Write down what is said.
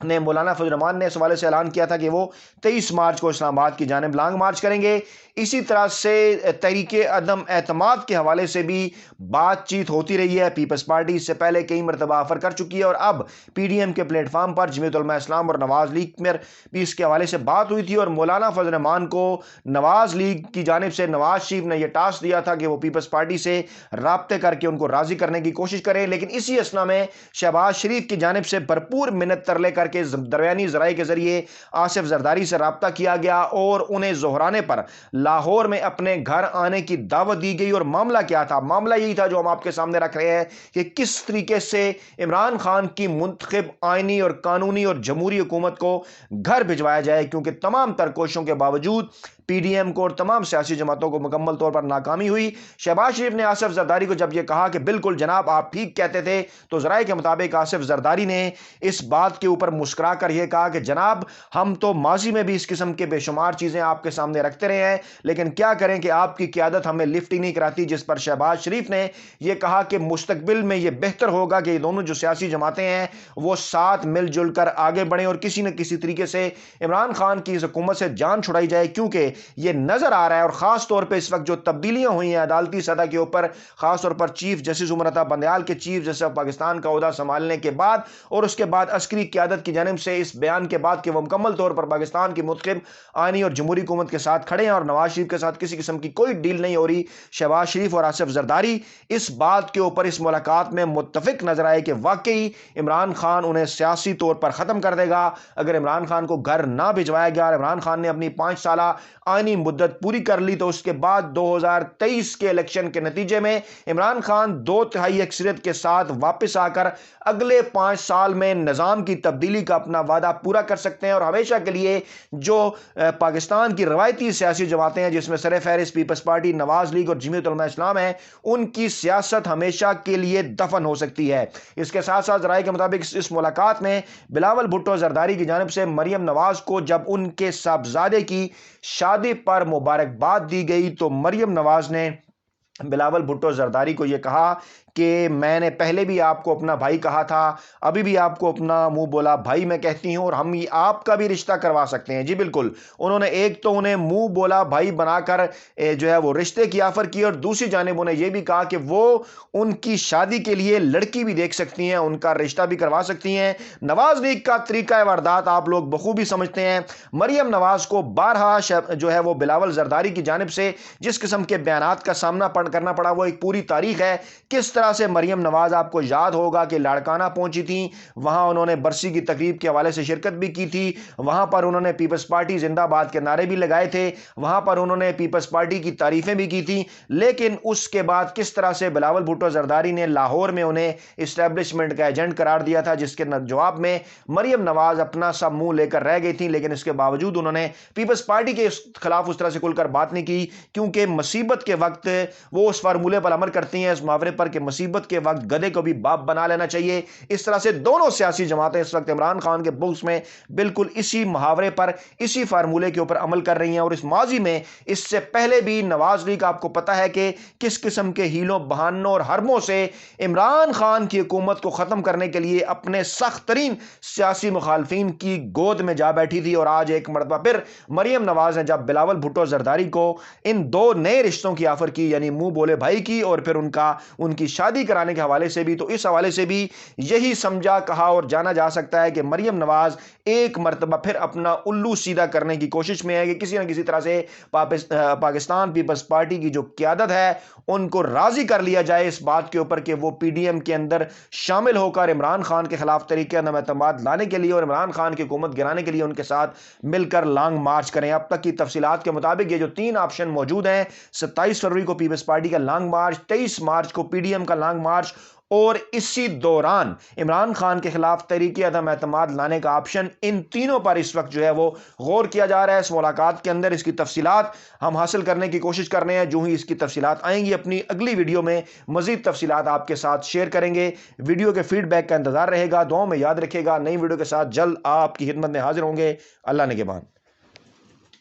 نے مولانا فضل الرحمان نے اس حوالے سے اعلان کیا تھا کہ وہ 23 مارچ کو اسلام آباد کی جانب لانگ مارچ کریں گے۔ اسی طرح سے تحریک عدم اعتماد کے حوالے سے بھی بات چیت ہوتی رہی ہے۔ پیپلز پارٹی اس سے پہلے کئی مرتبہ آفر کر چکی ہے اور اب پی ڈی ایم کے پلیٹ فارم پر جمعیت علماء اسلام اور نواز لیگ میں بھی اس کے حوالے سے بات ہوئی تھی اور مولانا فضل الرحمان کو نواز لیگ کی جانب سے نواز شریف نے یہ ٹاسک دیا تھا کہ وہ پیپلز پارٹی سے رابطے کر کے ان کو راضی کرنے کی کوشش کریں، لیکن اسی اثنا میں شہباز شریف کی جانب سے بھرپور منت ترلے کر کے درمیانی ذرائع کے ذریعے آصف زرداری سے رابطہ کیا گیا اور انہیں ظہرانے پر لاہور میں اپنے گھر آنے کی دعوت دی گئی۔ اور معاملہ کیا تھا؟ معاملہ یہی تھا جو ہم آپ کے سامنے رکھ رہے ہیں کہ کس طریقے سے عمران خان کی منتخب آئینی اور قانونی اور جمہوری حکومت کو گھر بھجوایا جائے، کیونکہ تمام تر کوششوں کے باوجود پی ڈی ایم کو اور تمام سیاسی جماعتوں کو مکمل طور پر ناکامی ہوئی۔ شہباز شریف نے آصف زرداری کو جب یہ کہا کہ بالکل جناب آپ ٹھیک کہتے تھے، تو ذرائع کے مطابق آصف زرداری نے اس بات کے اوپر مسکرا کر یہ کہا کہ جناب ہم تو ماضی میں بھی اس قسم کے بے شمار چیزیں آپ کے سامنے رکھتے رہے ہیں، لیکن کیا کریں کہ آپ کی قیادت ہمیں لفٹ ہی نہیں کراتی، جس پر شہباز شریف نے یہ کہا کہ مستقبل میں یہ بہتر ہوگا کہ یہ دونوں جو سیاسی جماعتیں ہیں وہ ساتھ مل جل کر آگے بڑھیں اور کسی نہ کسی طریقے سے عمران خان کی اس حکومت سے جان چھڑائی جائے، کیونکہ یہ نظر آ رہا ہے اور خاص طور پہ اس وقت جو تبدیلیاں ہوئی ہیں عدالتی سطح کے اوپر، خاص طور پر چیف جسٹس عمر عطا بندیال کے چیف جسٹس آف پاکستان کا عہدہ سنبھالنے کے بعد اور اس کے بعد عسکری قیادت کی جانب سے اس بیان کے بعد کہ وہ مکمل طور پر پاکستان کی منتخب آئینی اور جمہوری حکومت کے ساتھ کھڑے ہیں اور نواز شریف کے ساتھ کسی قسم کی کوئی ڈیل نہیں ہو رہی، شہباز شریف اور آصف زرداری اس بات کے اوپر اس ملاقات میں متفق نظر آئے کہ واقعی عمران خان انہیں سیاسی طور پر ختم کر دے گا اگر عمران خان کو گھر نہ بھجوایا گیا۔ اور عمران خان نے اپنی 5 سالہ آئینی مدت پوری کر لی تو اس کے بعد 2023 کے الیکشن کے نتیجے میں عمران خان 2/3 اکثریت کے ساتھ واپس آ کر اگلے 5 سال میں نظام کی تبدیلی کا اپنا وعدہ پورا کر سکتے ہیں اور ہمیشہ کے لیے جو پاکستان کی روایتی سیاسی جماعتیں ہیں جس میں سر فہرست پیپلز پارٹی، نواز لیگ اور جمعیت علماء اسلام ہیں، ان کی سیاست ہمیشہ کے لیے دفن ہو سکتی ہے۔ اس کے ساتھ ساتھ ذرائع کے مطابق اس ملاقات میں بلاول بھٹو زرداری کی جانب سے مریم نواز کو جب ان کے صاحبزادے کی شادی پر مبارکباد دی گئی تو مریم نواز نے بلاول بھٹو زرداری کو یہ کہا کہ میں نے پہلے بھی آپ کو اپنا بھائی کہا تھا، ابھی بھی آپ کو اپنا منہ بولا بھائی میں کہتی ہوں اور ہم آپ کا بھی رشتہ کروا سکتے ہیں۔ جی بالکل، انہوں نے ایک تو انہیں منہ بولا بھائی بنا کر جو ہے وہ رشتے کی آفر کی اور دوسری جانب انہیں یہ بھی کہا کہ وہ ان کی شادی کے لیے لڑکی بھی دیکھ سکتی ہیں، ان کا رشتہ بھی کروا سکتی ہیں۔ نواز لیگ کا طریقہ واردات آپ لوگ بخوبی سمجھتے ہیں۔ مریم نواز کو بارہا جو ہے وہ بلاول زرداری کی جانب سے جس قسم کے بیانات کا سامنا کرنا پڑا وہ ایک پوری تاریخ ہے۔ کس طرح سے مریم نواز آپ کو یاد ہوگا کہ لاڑکانہ پہنچی تھیں، وہاں انہوں نے برسی کی تقریب کے حوالے سے شرکت بھی کی تھی، وہاں پر انہوں نے پیپلز پارٹی زندہ باد کے نعرے بھی لگائے تھے، وہاں پر انہوں نے پیپلز پارٹی کی تعریفیں بھی کی تھیں، لیکن اس کے بعد کس طرح سے بلاول بھٹو زرداری نے لاہور میں انہیں اسٹیبلشمنٹ کا ایجنٹ قرار دیا تھا، جس کے جواب میں مریم نواز اپنا سا منہ لے کر رہ گئی تھیں، لیکن اس کے باوجود انہوں نے پیپلز پارٹی کے خلاف اس طرح سے کھل کر بات نہیں کی، کیونکہ مصیبت کے وقت وہ اس فارمولے پر عمل کرتی ہیں، اس محاورے پر کہ مصیبت کے وقت گدھے کو بھی باپ بنا لینا چاہیے۔ اس طرح سے دونوں سیاسی جماعتیں اس وقت عمران خان کے بغض میں بالکل اسی محاورے پر اسی فارمولے کے اوپر عمل کر رہی ہیں اور اس ماضی میں اس سے پہلے بھی نواز لیگ آپ کو پتہ ہے کہ کس قسم کے ہیلوں بہانوں اور حربوں سے عمران خان کی حکومت کو ختم کرنے کے لیے اپنے سخت ترین سیاسی مخالفین کی گود میں جا بیٹھی تھی۔ اور آج ایک مرتبہ پھر مریم نواز نے جب بلاول بھٹو زرداری کو ان 2 نئے رشتوں کی آفر کی، یعنی منہ بولے بھائی کی اور پھر ان کی شادی کرانے کے حوالے سے بھی، تو اس حوالے سے بھی یہی سمجھا کہا اور جانا جا سکتا ہے کہ مریم نواز ایک مرتبہ پھر اپنا الو سیدھا کرنے کی کوشش میں ہے کہ کسی نہ کسی طرح سے پاکستان پیپلز پارٹی کی جو قیادت ہے ان کو راضی کر لیا جائے اس بات کے اوپر کہ وہ پی ڈی ایم کے اندر شامل ہو کر عمران خان کے خلاف طریقے عدم اعتماد لانے کے لیے اور عمران خان کی حکومت گرانے کے لیے ان کے ساتھ مل کر لانگ مارچ کریں۔ اب تک کی تفصیلات کے مطابق یہ جو 3 آپشن موجود ہیں، 27 فروری کو پیپلز پارٹی کا لانگ مارچ، 23 مارچ کو پی ڈی ایم کا لانگ مارچ اور اسی دوران عمران خان کے خلاف طریقے عدم اعتماد لانے کا آپشن، ان تینوں پر اس وقت جو ہے وہ غور کیا جا رہا ہے۔ اس ملاقات کے اندر اس کی تفصیلات ہم حاصل کرنے کی کوشش کر رہے ہیں، جو ہی اس کی تفصیلات آئیں گی اپنی اگلی ویڈیو میں مزید تفصیلات آپ کے ساتھ شیئر کریں گے۔ ویڈیو کے فیڈ بیک کا انتظار رہے گا، دعاؤں میں یاد رکھے گا۔ نئی ویڈیو کے ساتھ جلد آپ کی خدمت میں حاضر ہوں گے۔ اللہ نگہبان۔